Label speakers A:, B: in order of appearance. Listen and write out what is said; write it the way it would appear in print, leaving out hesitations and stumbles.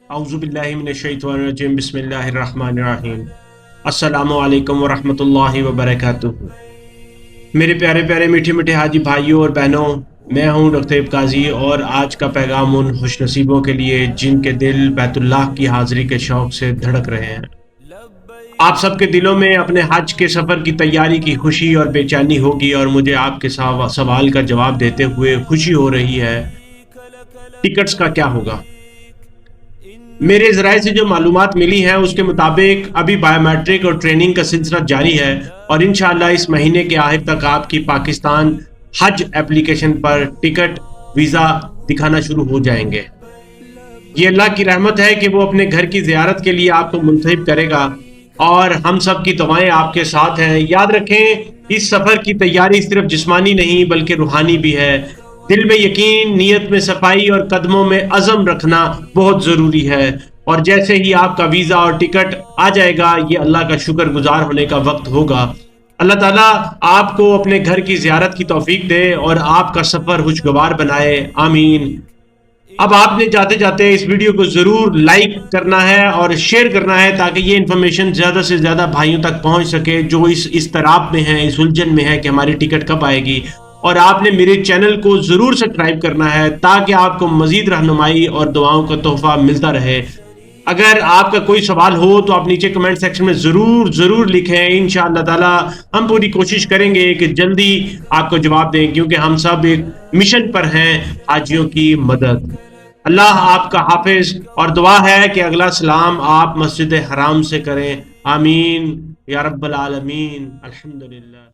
A: औज़ुबिल्लाहि मिनश्शैतानिर्रजीम बिस्मिल्लाहिर्रहमानिर्रहीम। अस्सलामु अलैकुम वरहमतुल्लाहि वबरकातुहू। मेरे प्यारे प्यारे मीठे मीठे हाजी भाइयों और बहनों, मैं हूँ डॉक्टर काजी और आज का पैगाम उन खुशनसीबों के लिए जिनके दिल बैतुल्लाह की हाज़िरी के शौक़ से धड़क रहे हैं। आप सबके दिलों में अपने हज के सफ़र की तैयारी की खुशी और बेचैनी होगी और मुझे आपके सवाल का जवाब देते हुए खुशी हो रही है। टिकट्स का क्या होगा? मेरे ज़राए से जो मालूमात मिली हैं उसके मुताबिक अभी बायोमेट्रिक और ट्रेनिंग का सिलसिला जारी है और इंशाअल्लाह इस महीने के आखिर तक आपकी पाकिस्तान हज एप्लीकेशन पर टिकट वीज़ा दिखाना शुरू हो जाएंगे। ये अल्लाह की रहमत है कि वो अपने घर की ज़ियारत के लिए आपको मुंतखब करेगा और हम सब की दुआएं आपके साथ हैं। याद रखें, इस सफ़र की तैयारी सिर्फ जिस्मानी नहीं बल्कि रूहानी भी है। दिल में यकीन, नीयत में सफाई और कदमों में अज़म रखना बहुत ज़रूरी है। और जैसे ही आपका वीज़ा और टिकट आ जाएगा, ये अल्लाह का शुक्रगुजार होने का वक्त होगा। अल्लाह ताला आपको अपने घर की ज़ियारत की तौफीक दे और आपका सफ़र खुशगवार बनाए, आमीन। अब आपने जाते जाते इस वीडियो को ज़रूर लाइक करना है और शेयर करना है ताकि ये इन्फॉर्मेशन ज़्यादा से ज़्यादा भाइयों तक पहुंच सके जो इस इस्तराब में हैं, इस उलझन में है कि हमारी टिकट कब आएगी। और आपने मेरे चैनल को ज़रूर सब्सक्राइब करना है ताकि आपको मज़ीद रहनुमाई और दुआओं का तोहफा मिलता रहे। अगर आपका कोई सवाल हो तो आप नीचे कमेंट सेक्शन में ज़रूर लिखें। इंशाअल्लाह ताला हम पूरी कोशिश करेंगे कि जल्दी आपको जवाब दें, क्योंकि हम सब एक मिशन पर हैं हाजियों की मदद। अल्लाह आपका हाफिज और दुआ है कि अगला सलाम आप मस्जिद हराम से करें, आमीन या रब्बल आलमीन। अल्हम्दुलिल्लाह।